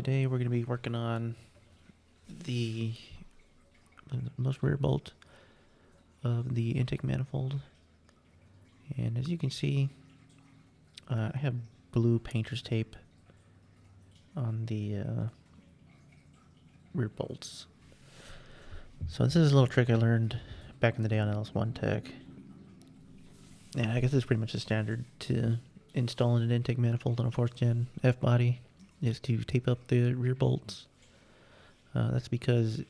Today we're going to be working on the most rear bolt of the intake manifold. And as you can see, I have blue painter's tape on the rear bolts. So this is a little trick I learned back in the day on LS1 Tech. And I guess it's pretty much a standard to install an intake manifold on a 4th gen F body, is to tape up the rear bolts. That's because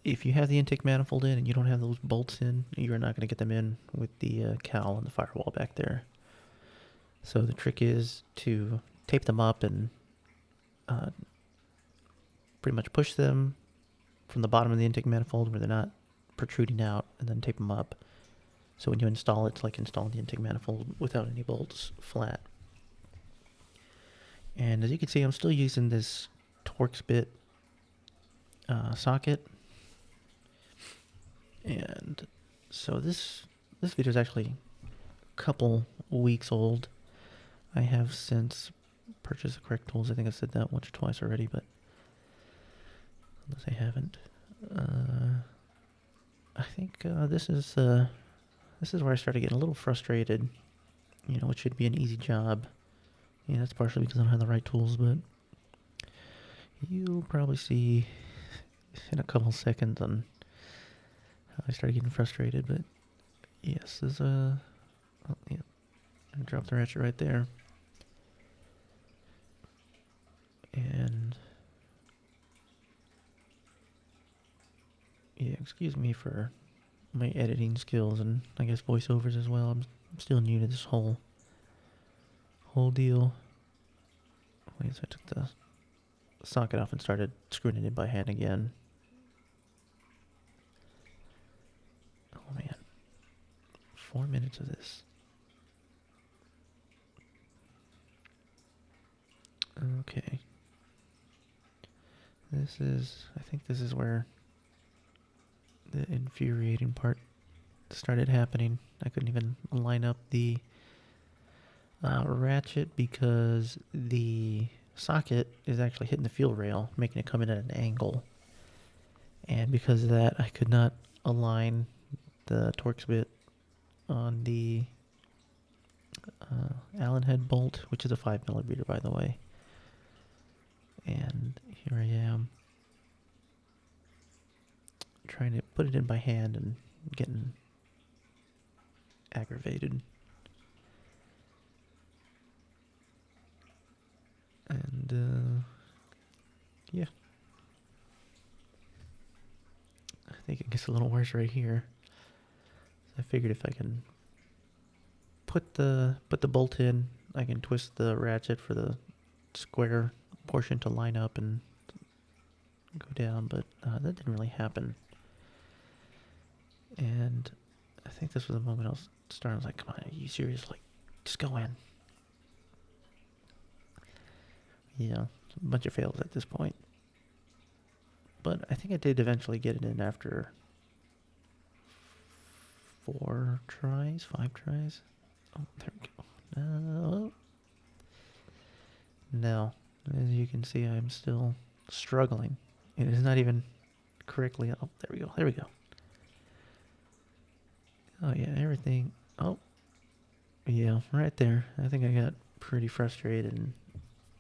if you have the intake manifold in and you don't have those bolts in, you're not going to get them in with the cowl and the firewall back there. So the trick is to tape them up and pretty much push them from the bottom of the intake manifold where they're not protruding out, and then tape them up. So when you install it, it's like installing the intake manifold without any bolts flat. And as you can see, I'm still using this Torx bit socket. And so this video is actually a couple weeks old. I have since purchased the correct tools. I think I've said that once or twice already, but unless I haven't. I think this is where I started getting a little frustrated. You know, it should be an easy job. Yeah, that's partially because I don't have the right tools, but you'll probably see in a couple seconds on how I started getting frustrated. But yes, there's a yeah, I dropped the ratchet right there, and yeah, excuse me for my editing skills and I guess voiceovers as well. I'm still new to this whole deal. Wait, so I took the socket off and started screwing it in by hand again. Oh man, 4 minutes of this. Okay. I think this is where the infuriating part started happening. I couldn't even line up the ratchet because the socket is actually hitting the fuel rail, making it come in at an angle. And because of that, I could not align the Torx bit on the Allen head bolt, which is a 5mm, by the way. And here I am trying to put it in by hand and getting aggravated. And yeah, I think it gets a little worse right here. So I figured if I can put the bolt in, I can twist the ratchet for the square portion to line up and go down, but that didn't really happen. And I think this was the moment I was starting. I was like, come on, are you serious? Like, just go in. Yeah, a bunch of fails at this point. But I think I did eventually get it in after 5 tries. Oh, there we go. No, as you can see, I'm still struggling. It is not even correctly. Oh, there we go. Oh yeah, everything. Oh, yeah, right there. I think I got pretty frustrated and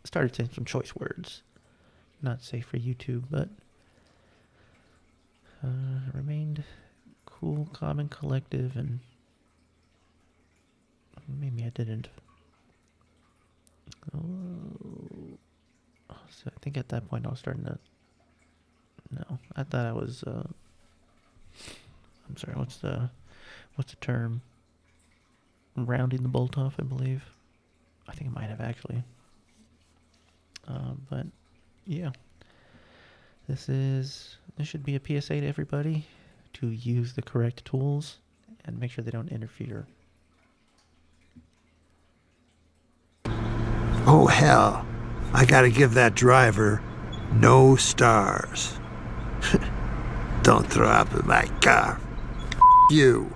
started saying some choice words. Not safe for YouTube, but remained cool, calm, and collective, and maybe I didn't. Oh, so I think at that point I was starting to. No, I thought I was. I'm sorry. What's the term? Rounding the bolt off, I believe. I think I might have actually. But yeah, this should be a PSA to everybody to use the correct tools and make sure they don't interfere. Oh hell, I gotta give that driver no stars. Don't throw up in my car. You.